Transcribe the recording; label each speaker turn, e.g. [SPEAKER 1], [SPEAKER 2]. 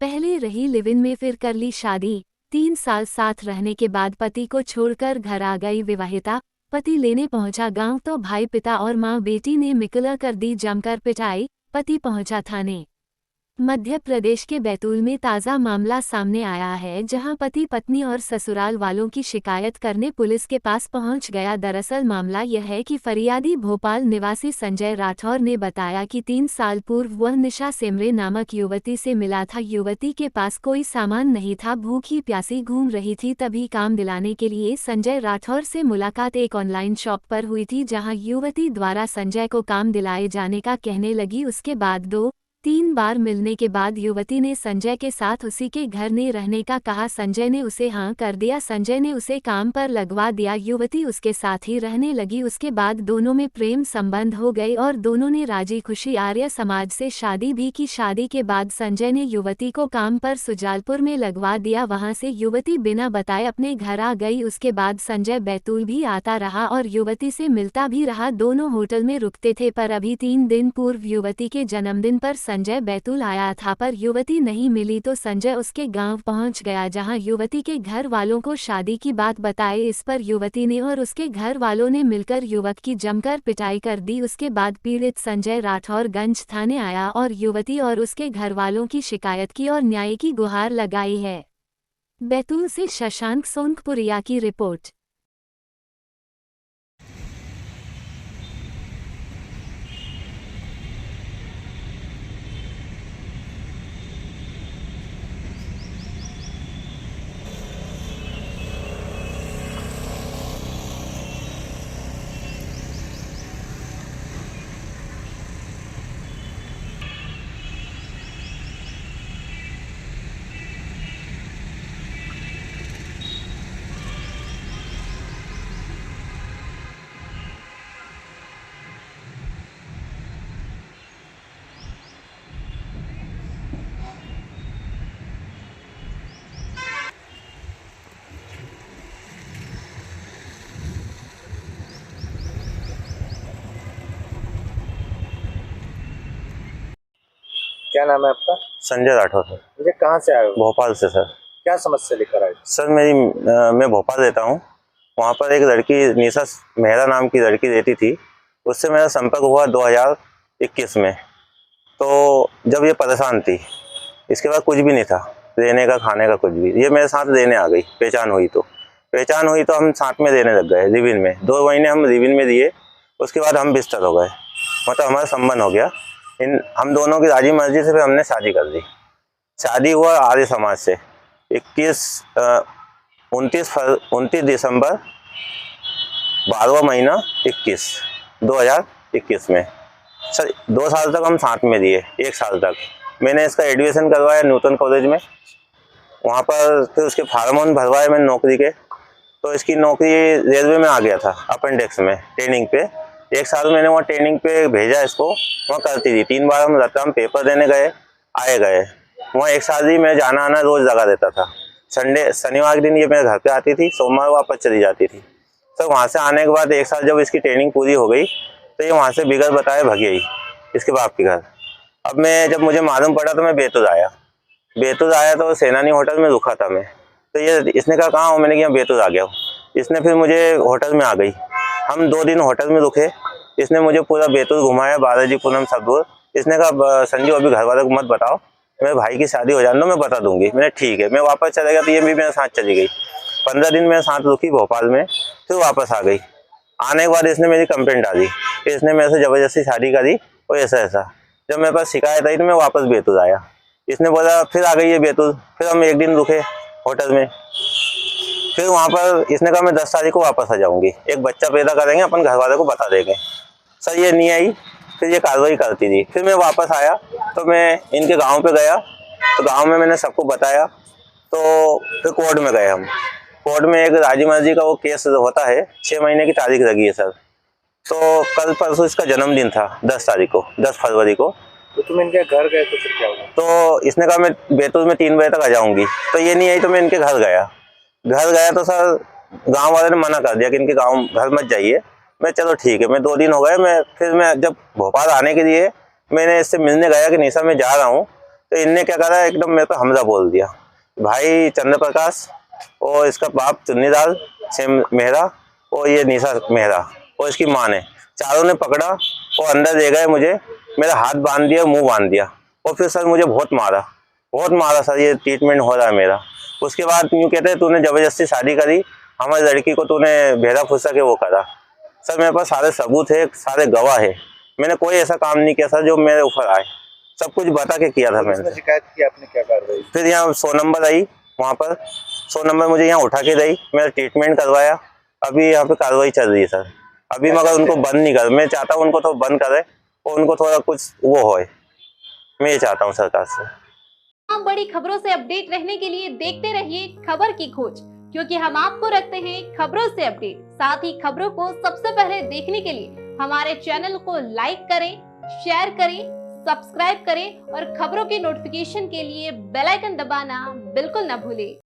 [SPEAKER 1] पहले रही live in में, फिर कर ली शादी। 3 साल साथ रहने के बाद पति को छोड़कर घर आ गई विवाहिता। पति लेने पहुंचा गांव तो भाई, पिता और मां बेटी ने मिकला कर दी जमकर पिटाई। पति पहुंचा थाने। मध्य प्रदेश के बैतूल में ताज़ा मामला सामने आया है, जहां पति पत्नी और ससुराल वालों की शिकायत करने पुलिस के पास पहुंच गया। दरअसल मामला यह है कि फरियादी भोपाल निवासी संजय राठौर ने बताया कि 3 साल पूर्व वह निशा सेमरे नामक युवती से मिला था। युवती के पास कोई सामान नहीं था, भूखी प्यासी घूम रही थी, तभी काम दिलाने के लिए संजय राठौर से मुलाकात एक ऑनलाइन शॉप पर हुई थी, जहाँ युवती द्वारा संजय को काम दिलाए जाने का कहने लगी। उसके बाद 2-3 बार मिलने के बाद युवती ने संजय के साथ उसी के घर में रहने का कहा। संजय ने उसे हाँ कर दिया। संजय ने उसे काम पर लगवा दिया। युवती उसके साथ ही रहने लगी। उसके बाद दोनों में प्रेम संबंध हो गए और दोनों ने राजी खुशी आर्य समाज से शादी भी की। शादी के बाद संजय ने युवती को काम पर सुजालपुर में लगवा दिया। वहां से युवती बिना बताए अपने घर आ गई। उसके बाद संजय बैतूल भी आता रहा और युवती से मिलता भी रहा। दोनों होटल में रुकते थे, पर अभी 3 दिन पूर्व युवती के जन्मदिन पर संजय बैतूल आया था, पर युवती नहीं मिली तो संजय उसके गांव पहुंच गया, जहां युवती के घर वालों को शादी की बात बताई। इस पर युवती ने और उसके घर वालों ने मिलकर युवक की जमकर पिटाई कर दी। उसके बाद पीड़ित संजय राठौरगंज थाने आया और युवती और उसके घर वालों की शिकायत की और न्याय की गुहार लगाई है। बैतूल से शशांक सोनकपुरिया की रिपोर्ट।
[SPEAKER 2] क्या नाम है आपका?
[SPEAKER 3] संजय राठौर सर।
[SPEAKER 2] मुझे कहाँ से आए हो?
[SPEAKER 3] भोपाल से सर।
[SPEAKER 2] क्या समस्या लेकर आए?
[SPEAKER 3] सर मैं भोपाल रहता हूँ। वहाँ पर एक लड़की निशा मेहरा नाम की लड़की रहती थी, उससे मेरा संपर्क हुआ 2021 में। तो जब ये परेशान थी, इसके बाद कुछ भी नहीं था, रहने का खाने का कुछ भी। ये मेरे साथ रहने आ गई, पहचान हुई तो हम साथ में रहने लग गए लिव इन में। 2 महीने हम लिव इन में दिए, उसके बाद हम बिस्तर हो गए, मतलब हमारा संबंध हो गया। हम दोनों की राजी मर्जी से फिर हमने शादी कर दी। शादी हुआ आर्य समाज से 29 दिसंबर 12वां महीना 2021 में। सर 2 साल तक हम साथ में दिए, 1 साल तक। मैंने इसका एडमिशन करवाया नूतन कॉलेज में, वहाँ पर फिर उसके फार्म भरवाए मैंने नौकरी के। तो इसकी नौकरी रेलवे में आ गया था, अपेंडिक्स में ट्रेनिंग पे। 1 साल मैंने वहाँ ट्रेनिंग पे भेजा इसको, वहाँ करती थी। 3 बार हम रतलाम पेपर देने गए, आए गए। वहाँ 1 साल ही मैं जाना आना रोज़ लगा रहता था। शनिवार के दिन ये मेरे घर पे आती थी, सोमवार वापस चली जाती थी। तो वहाँ से आने के बाद 1 साल जब इसकी ट्रेनिंग पूरी हो गई, तो ये वहाँ से बिगड़ बताए भगी आई इसके बाप के घर। अब जब मुझे मालूम पड़ा तो मैं बैतूल आया तो सेनानी होटल में रुका था मैं। तो ये इसने कहा कहाँ हो, मैंने कहा बैतूल आ गया हूँ। इसने फिर मुझे होटल में आ गई, हम 2 दिन होटल में रुके। इसने मुझे पूरा बैतूल घुमाया, बालाजी पूनम सब दूर। इसने कहा संजू अभी घर वालों को मत बताओ, मेरे भाई की शादी हो जाने दो, मैं बता दूंगी। मैंने ठीक है। मैं वापस चला गया तो ये भी मेरे साथ चली गई। 15 दिन मेरे साथ रुकी भोपाल में, फिर वापस आ गई। आने के बाद इसने मेरी कंप्लेंट डाली, इसने मेरे से ज़बरदस्ती शादी करी और ऐसा। जब मेरे पास शिकायत आई तो मैं वापस बैतूल आया। इसने बोला फिर आ गई है बैतूल। फिर हम 1 दिन रुके होटल में। फिर वहाँ पर इसने कहा मैं 10 तारीख को वापस आ जाऊँगी, एक बच्चा पैदा करेंगे, अपन घर वालों को बता देंगे। सर ये नहीं आई, फिर ये कार्रवाई करती थी। फिर मैं वापस आया तो मैं इनके गांव पे गया, तो गांव में मैंने सबको बताया। तो फिर कोर्ट में गए हम। कोर्ट में एक राजी मर्जी का वो केस होता है, 6 महीने की तारीख लगी है सर। तो कल परसों इसका जन्मदिन था, 10 फरवरी को।
[SPEAKER 2] तो तुम इनके घर गए तो फिर क्या हुआ?
[SPEAKER 3] तो इसने कहा मैं बैतूल में 3 बजे तक आ जाऊंगी। तो ये नहीं आई तो मैं इनके घर गया तो सर गांव वाले ने मना कर दिया कि इनके घर मत जाइए। मैं चलो ठीक है। मैं 2 दिन हो गए। मैं जब भोपाल आने के लिए मैंने इससे मिलने गया कि निशा मैं जा रहा हूँ, तो इनने क्या करा, एकदम मेरे को हमला बोल दिया। भाई चंद्र प्रकाश और इसका बाप चुन्नीलाल सेम मेहरा और ये निशा मेहरा और इसकी माँ ने, चारों ने पकड़ा और अंदर ले गए मुझे, मेरा हाथ बांध दिया, मुंह बांध दिया और फिर सर मुझे बहुत मारा सर। ये ट्रीटमेंट हो रहा है मेरा। उसके बाद यूँ कहते हैं तूने जबरदस्ती शादी करी, हमारी लड़की को तूने भेड़ा फुसा के वो करा। सर मेरे पास सारे सबूत है, सारे गवाह है, मैंने कोई ऐसा काम नहीं किया सर जो मेरे ऊपर आए, सब कुछ बता के किया था मैंने।
[SPEAKER 2] शिकायत की आपने, क्या कार्रवाई?
[SPEAKER 3] फिर यहाँ 100 नंबर आई, वहाँ पर 100 नंबर मुझे यहाँ उठा के दी, मेरा ट्रीटमेंट करवाया। अभी यहाँ पे कार्रवाई चल रही है सर अभी, मगर उनको बंद नहीं कर, मैं चाहता हूँ उनको तो बंद करे और उनको थोड़ा कुछ वो होए, मैं ये चाहता हूँ सरकार से।
[SPEAKER 4] हम बड़ी खबरों से अपडेट रहने के लिए देखते रहिए खबर की खोज, क्योंकि हम आपको रखते हैं खबरों से अपडेट। साथ ही खबरों को सबसे पहले देखने के लिए हमारे चैनल को लाइक करें, शेयर करें, सब्सक्राइब करें और खबरों के नोटिफिकेशन के लिए बेल आइकन दबाना बिल्कुल न भूलें।